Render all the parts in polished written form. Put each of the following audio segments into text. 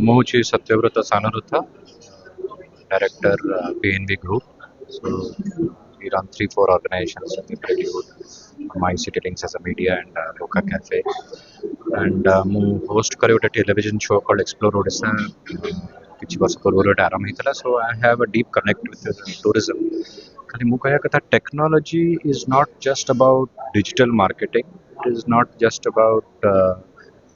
ମୁଁ ହେଉଛି Satyabrata ସାନରୁଥା, director PNB Group. So we run 3 4 organizations in the Bollywood. My City Links as a media and Loka Cafe. And ମୁଁ host କରେ ଗୋଟେ television show called Explore Odisha. କିଛି ବର୍ଷ ପୂର୍ବରୁ ଗୋଟେ ଆରମ୍ଭ ହେଇଥିଲା. So I have a deep connect with tourism. ଖାଲି ମୁଁ କହିବା କଥା technology is not just about digital marketing. It is not just about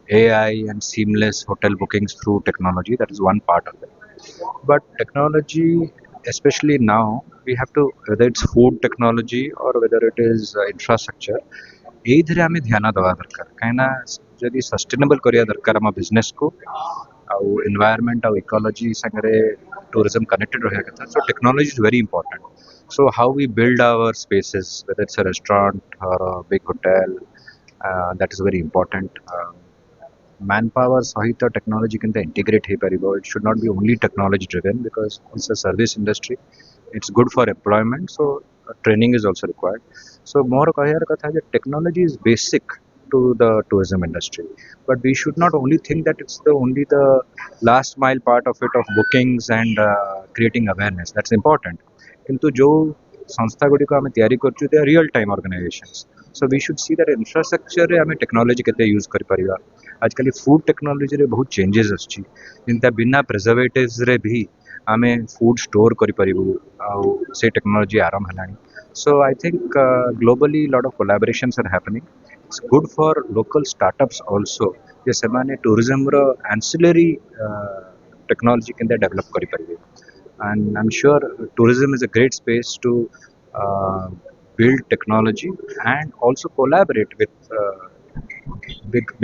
AI and seamless hotel bookings through technology. That is one part of it. But technology, especially now, we have to, whether it's food technology or whether it is infrastructure, ଏଇଥିରେ ଆମେ ଧ୍ୟାନ ଦେବା ଦରକାର କାହିଁକିନା ଯଦି sustainable କରିବା ଦରକାର ଆମ ବିଜନେସ୍କୁ ଆଉ ଏନ୍ଭାୟରମେଣ୍ଟ ଆଉ ଇକୋଲୋଜି ସାଙ୍ଗରେ ଟୁରିଜମ୍ କନେକ୍ଟେଡ୍ ରହିବା କଥା so technology is very important so how we build our spaces whether it's a restaurant or a big hotel that is very important manpower सहित technology केनते integrate हे परिबो it should not be only technology driven because it's a service industry it's good for employment so training is also required so more कहयार कथा जे technology is basic to the tourism industry but we should not only think that it's the only the last mile part of it of bookings and creating awareness that's important किंतु जो संस्था गुडी को आमे तैयारी करछु they are real time organizations so we should see that infrastructure रे आमे technology केते use करि परिबा आजकल फूड टेक्नोलोजी रे बहुत चेंजेस आछि जिनता बिना प्रिजर्वेटिव्स रे भी आमे फूड स्टोर करि परिबु आउ से टेक्नोलोजी आरंभ हलानी so I think globally lot of collaborations are happening it's good for local startups also जे सेमाने टूरिज्म रो एंसिलरी टेक्नोलॉजी केनते डेवलप करि परिबे and I'm sure tourism is a great space to build technology and also collaborate with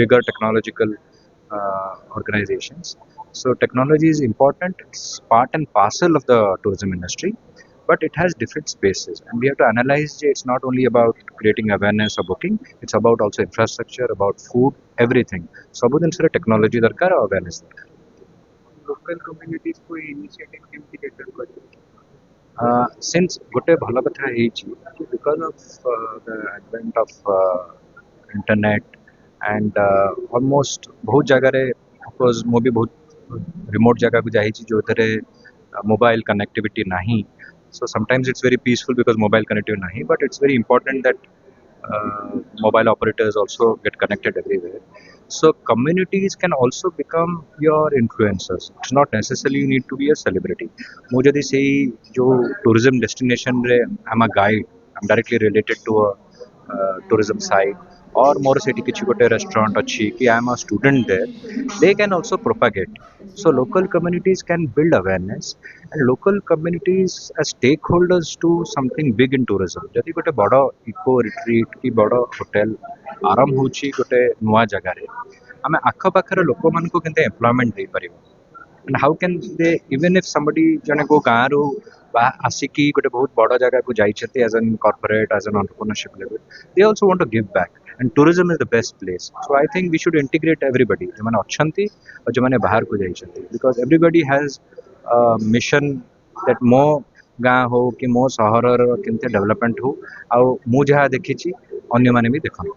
bigger technological organizations. So technology is important. It's part and parcel of the tourism industry, but it has different spaces, and we have to analyze. It's not only about creating awareness or booking. It's about also infrastructure, about food, everything. सब दिन से technology दरकार और awareness दरकार. Local communities को initiative केमती cater करियो Since गोटे भल कथा ହେଇଛି because of the advent of internet and almost बहुत जगह रे suppose ମୁଁ ବି बहुत remote जगह को जाइछि जोथरे mobile connectivity ନାହିଁ so sometimes it's very peaceful because mobile connectivity nahi but it's very important that mobile operators also get connected everywhere so communities can also become your influencers it's not necessarily you need to be a celebrity ମୁଁ ଯଦି ସେଇ जो tourism destination रे I'm a guide I'm directly related to a tourism site or ମୋର ସେଠି କିଛି ଗୋଟେ restaurant ଅଛି କି I am a student there they can also propagate so local communities can build awareness and local communities as stakeholders to something big in tourism ଯଦି ଗୋଟେ ବଡ଼ eco retreat କି ବଡ଼ ହୋଟେଲ ଆରମ୍ଭ ହେଉଛି ଗୋଟେ ନୂଆ ଜାଗାରେ ଆମେ ଆଖପାଖର ଲୋକମାନଙ୍କୁ କେମିତି ଏମ୍ପ୍ଲୟମେଣ୍ଟ ଦେଇପାରିବା and how can they even if somebody ଜଣେ କୋଉ ଗାଁରୁ ବା ଆସିକି ଗୋଟେ ବହୁତ ବଡ଼ ଜାଗାକୁ ଯାଇଛନ୍ତି as an corporate as an entrepreneurship level they also want to give back and tourism is the best place so I think we should integrate everybody ଯୋଉମାନେ ଅଛନ୍ତି ଆଉ ଯୋଉମାନେ ବାହାରକୁ ଯାଇଛନ୍ତି because everybody has a mission that ମୋ ଗାଁ ହଉ କି ମୋ ସହରର କେମିତି ଡେଭଲପମେଣ୍ଟ ହଉ ଆଉ ମୁଁ ଯାହା ଦେଖିଛି ଅନ୍ୟମାନେ ବି ଦେଖନ୍ତୁ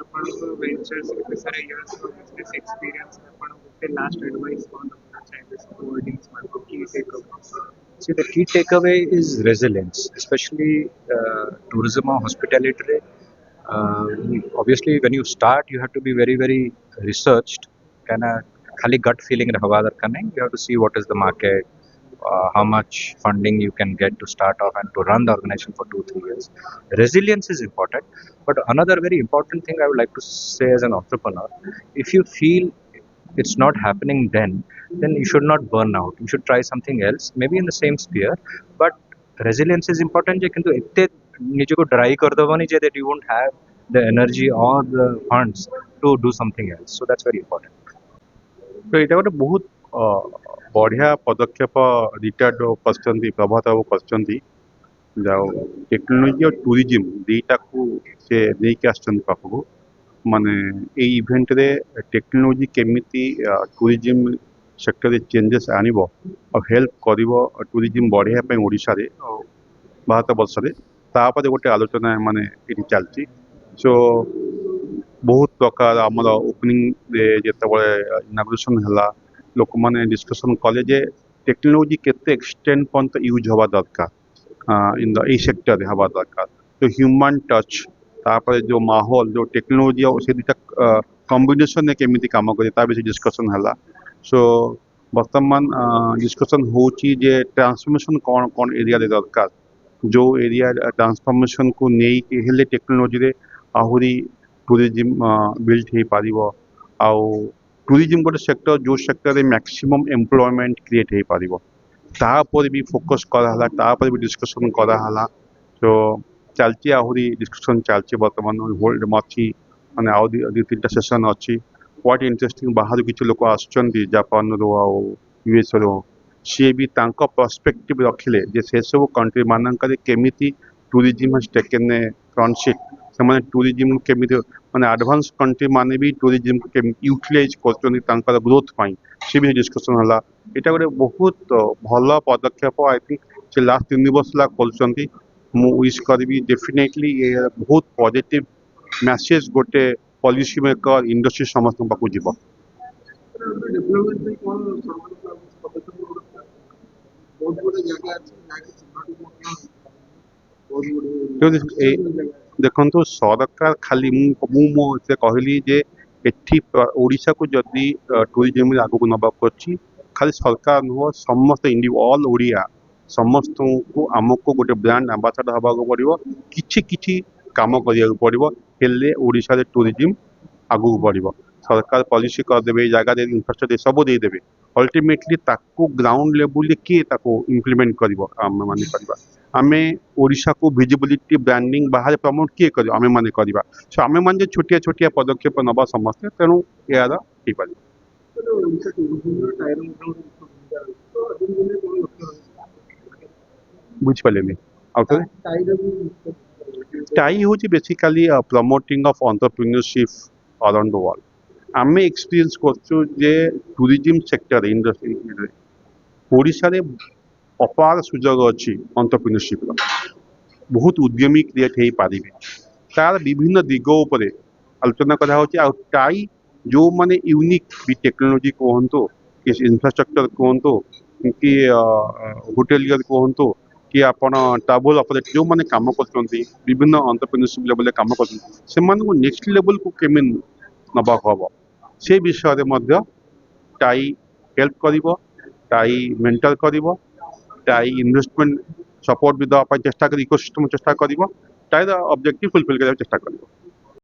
ଆପଣଙ୍କ ଭେଞ୍ଚର୍ସ କେତେ ସାରା ଇୟର୍ସ ର ବିଜନେସ୍ ଏକ୍ସପିରିଏନ୍ସ ଆପଣ ଗୋଟେ ଲାଷ୍ଟ ଆଡଭାଇସ୍ କ'ଣ ଦେବାକୁ ଚାହିଁବେ ସବୁ ଅଡିଏନ୍ସ ମାନଙ୍କୁ କି take away See, the key takeaway is resilience, especially tourism or hospitality. Obviously, when you start, you have to be very, very researched. Kind of, खाली gut feeling रहवा दरकार नहीं. You have to see what is the market, how much funding you can get to start off and to run the organization for 2 3 years. Resilience is important, but another very important thing I would like to say as an entrepreneur, if you feel it's not happening then you should not burn out you should try something else maybe in the same sphere but resilience is important je kintu ette ନିଜକୁ dry କରିଦେବନି ଯେ that you won't have the energy or the funds to do something else so that's very important ତ ଏଇଟା ଗୋଟେ ବହୁତ ବଢ଼ିଆ ପଦକ୍ଷେପ retired କରିଛନ୍ତି ପ୍ରଭାତ ବାବୁ କରିଛନ୍ତି ଯାଉ ଟେକ୍ନୋଲୋଜି ଆଉ ଟୁରିଜିମ୍ ଦୁଇଟାକୁ ସେ ନେଇକି ଆସିଛନ୍ତି ପାଖକୁ ମାନେ ଏଇ ଇଭେଣ୍ଟରେ ଟେକ୍ନୋଲୋଜି କେମିତି ଟୁରିଜିମ୍ ସେକ୍ଟରରେ ଚେଞ୍ଜେସ୍ ଆଣିବ ଆଉ ହେଲ୍ପ କରିବ ଟୁରିଜିମ୍ ବଢ଼େଇବା ପାଇଁ ଓଡ଼ିଶାରେ ଆଉ ଭାରତ ବର୍ଷରେ ତା ଉପରେ ଗୋଟେ ଆଲୋଚନା ମାନେ ଏଠି ଚାଲିଛି ସୋ ବହୁତ ପ୍ରକାର ଆମର ଓପନିଂରେ ଯେତେବେଳେ ଇନାଗୁରେସନ୍ ହେଲା लोक मैंने डिस्कसन कले जे टेक्नोलोजी केते एक्सटेंड पर्यंत यूज हवा दरकार इन द ए सेक्टर हवा दरकार तो ह्यूमन टच तापर जो माहौल जो टेक्नोलोजी से दुटा कॉम्बिनेशन केमी काम करे विषय डिस्कसन है सो बर्तमान डिस्कसन होची जे ट्रांसफॉर्मेशन कौन कौन एरिया दरकार जो एरिया ट्रांसफॉर्मेशन को नहीं हेले टेक्नोलोजी रे आहुरी टूरिज्म बिल्ड हो पारिबो आउ टूरिज्म गोटे सेक्टर जो सेक्टर रे मैक्सिमम एम्प्लॉयमेंट क्रिएट हो पारिबो तापर भी फोकस कराला तापर भी डिस्कसन कराला तो चलती आहुरी डिस्कसन चलती बर्तमान होल्ड मची माने आउ दी तीन सेशन अच्छी व्हाट इंटरेस्टिंग बाहर किसी लोक आसुचंदी जापान रो आउ यूएस रो सी भी तांको पर्सपेक्टिव रखिले जे से सब कंट्री मानकर केमिति tourism has taken a front seat से माने टूरिज्म केमिति माने एडवांस कंट्री माने भी टूरिज्म को यूटिलाइज करचंदी तांकर ग्रोथ पाई से भी डिस्कशन हला एटा गोटे बहुत भल पदक्षेप आई थिंक से लास्ट 3 वर्ष ला करचंदी मु विश करबी डेफिनेटली ये बहुत पॉजिटिव मैसेज गोटे पॉलिसी मेकर इंडस्ट्री समस्त पाक जीव डेवलपमेंट में कौन सरकार पदक्षेप बहुत बड़े जगह अच्छे जाके चिन्हट बहुत बड़े देखो सरकार खाली मुझे कहली जे एठी ओडिशा को जदि टूरिज्म आगू नबाक अच्छी खाली सरकार नुह समस्त ऑल ओडिया समस्त को आमको गोटे ब्रांड एम्बासाडर हवा पड़ो किछि काम करिया पड़ो हेले ओडिशा रे टूरिज्म आगू बढ़ो सरकार पॉलिसी करदे जगह इंफ्रास्ट्रक्चर सब देदेवे अल्टीमेटली ताको ग्राउंड लेवल किए ताको इम्प्लीमेंट करिवो आमे माने करबा आमे ओडिशा को विजिबिलिटी ब्रांडिंग बाहर प्रमोट किए करिवो आमे माने करबा सो आमे माने छोटिया छोटिया पदक्षेप नबा समस्त तेणु यार ठीक पारे ओडिशा टूरिज्म टायर तो अभी दिने कौन लक्ष्य बुझ पालेनी आउट टायर टाई हूँ basically promoting of entrepreneurship around the world आमे एक्सपीरियंस करछु जे टूरिज्म सेक्टर इंडस्ट्री ओडिशा रे अपार सुजोग अच्छी एंटरप्रेन्योरशिप बहुत उद्यमी क्रिएट हो पारे तार विभिन्न दिग उपर आलोचना करा होची आ टाई जो माने यूनिक भी टेक्नोलॉजी कहतु कि इंफ्रास्ट्रक्चर कहतु कि होटेलियर कहतु कि आपण ट्राभेल ऑपरेटर जो माने काम करछंती विभिन्न एंटरप्रेन्योरशिप लेवल काम करछंती से मानको नेक्स्ट लेवल को केमे नबाक हबो से विषय रे मध्य टाई हेल्प करिवो टाई मेंटर करिवो टाई इन्वेस्टमेंट सपोर्ट भी दवा चेष्टा कर इकोसिस्टम चेष्टा करिवो टाई ऑब्जेक्टिव फुलफिल करबा चेष्टा करिवो